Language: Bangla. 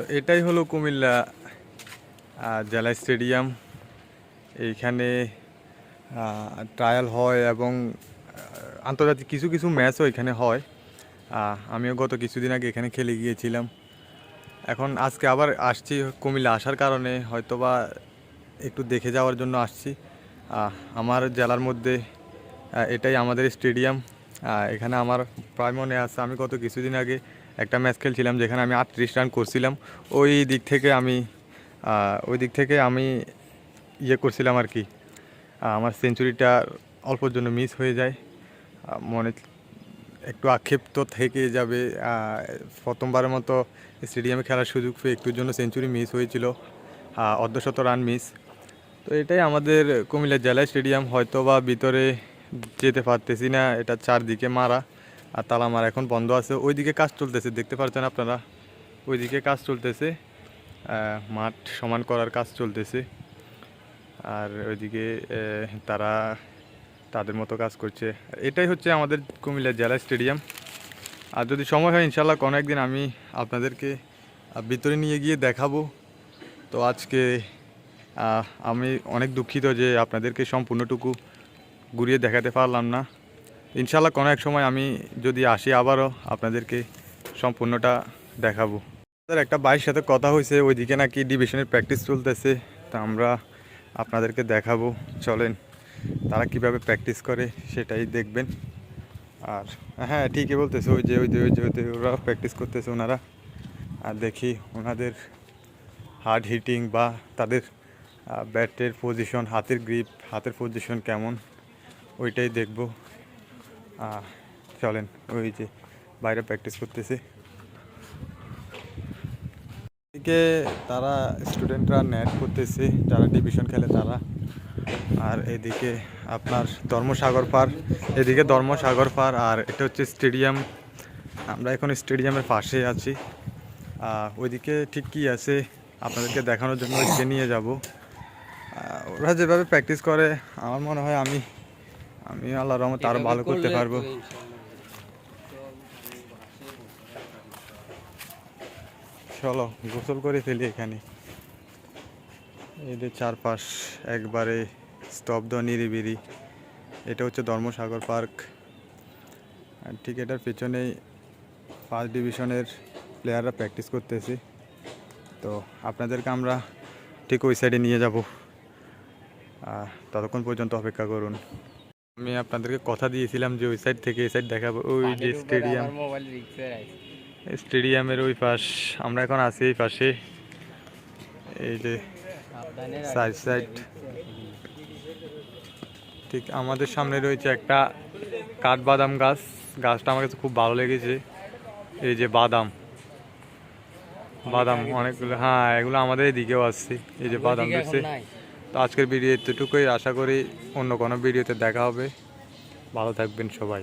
তো এটাই হলো কুমিল্লা জেলা স্টেডিয়াম। এইখানে ট্রায়াল হয় এবং আন্তর্জাতিক কিছু কিছু ম্যাচও এখানে হয়। আমিও গত কিছুদিন আগে এখানে খেলে গিয়েছিলাম। এখন আজকে আবার আসছি কুমিল্লা, আসার কারণে হয়তোবা একটু দেখে যাওয়ার জন্য আসছি। আমার জেলার মধ্যে এটাই আমাদের স্টেডিয়াম। এখানে আমার প্রায় মনে আছে আমি গত কিছুদিন আগে একটা ম্যাচ খেলছিলাম যেখানে আমি 38 রান করছিলাম। ওই দিক থেকে আমি ইয়ে করছিলাম আর কি। আমার সেঞ্চুরিটা অল্পর জন্য মিস হয়ে যায়। মনে একটু আক্ষেপ তো থেকে যাবে। প্রথমবারের মতো স্টেডিয়ামে খেলার সুযোগ পেয়ে একটুর জন্য সেঞ্চুরি মিস হয়েছিল, অর্ধশত রান মিস। তো এটাই আমাদের কুমিল্লা জেলা স্টেডিয়াম। হয়তো বা ভিতরে যেতে পারতেছি না, এটা চারদিকে মারা আর তালা মারা, এখন বন্ধ আছে। ওইদিকে কাজ চলতেছে, দেখতে পাচ্ছেন আপনারা, ওইদিকে কাজ চলতেছে, মাঠ সমান করার কাজ চলতেছে। আর ওইদিকে তারা তাদের মতো কাজ করছে। এটাই হচ্ছে আমাদের কুমিল্লা জেলা স্টেডিয়াম। আর যদি সময় হয় ইনশাল্লাহ কোনো একদিন আমি আপনাদেরকে ভিতরে নিয়ে গিয়ে দেখাবো। তো আজকে আমি অনেক দুঃখিত যে আপনাদেরকে সম্পূর্ণটুকু ঘুরিয়ে দেখাতে পারলাম না। ইনশাল্লাহ কোনো এক সময় আমি যদি আসি আবারও আপনাদেরকে সম্পূর্ণটা দেখাবো। একটা ভাইয়ের সাথে কথা হয়েছে, ওইদিকে নাকি ডিভিশনের প্র্যাকটিস চলতেছে। তা আমরা আপনাদেরকে দেখাবো, চলেন তারা কিভাবে প্র্যাকটিস করে সেটাই দেখবেন। আর হ্যাঁ, ঠিকই বলতেছে, ওই যে ওরা প্র্যাকটিস করতেছে ওনারা। আর দেখি ওনাদের হার্ড হিটিং বা তাদের ব্যাটের পজিশন, হাতের গ্রিপ, হাতের পজিশন কেমন, ওইটাই দেখব। চলেন, ওই যে বাইরে প্র্যাকটিস করতেছে এদিকে তারা, স্টুডেন্টরা নেট করতেছে যারা ডিভিশন খেলে তারা। আর এদিকে আপনার ধর্মসাগর পার, এদিকে ধর্মসাগর পার, আর এটা হচ্ছে স্টেডিয়াম। আমরা এখন স্টেডিয়ামের পাশে আছি। ওইদিকে ঠিক কী আছে আপনাদেরকে দেখানোর জন্য ওইদিকে নিয়ে যাব। ওরা যেভাবে প্র্যাকটিস করে আমার মনে হয় আমি আল্লাহর রহমতে আরও ভালো করতে পারবো। চলো গোসল করে ফেলি এখানে। এদের চারপাশ একবারে স্তব্ধ, নিরিবিলি। এটা হচ্ছে ধর্মসাগর পার্ক। আর ঠিক এটার পেছনেই ফার্স্ট ডিভিশনের প্লেয়াররা প্র্যাকটিস করতেছে। তো আপনাদেরকে আমরা ঠিক ওই সাইডে নিয়ে যাব, ততক্ষণ পর্যন্ত অপেক্ষা করুন। আমি আপনাদেরকে কথা দিয়েছিলাম যে ওই সাইড থেকে এই সাইড দেখাবো। ওই যে স্টেডিয়ামের ওই পাশ, আমরা এখন আছি এই পাশে। এই যে সাইড ঠিক আমাদের সামনে রয়েছে একটা কাঠবাদাম গাছ। গাছটা আমার কাছে খুব ভালো লেগেছে। এই যে বাদাম অনেকগুলো, হ্যাঁ এগুলো আমাদের এদিকেও আসছে। এই যে বাদাম রয়েছে। তো আজকের ভিডিও এতটুকুই, আশা করি অন্য কোনো ভিডিওতে দেখা হবে। ভালো থাকবেন সবাই।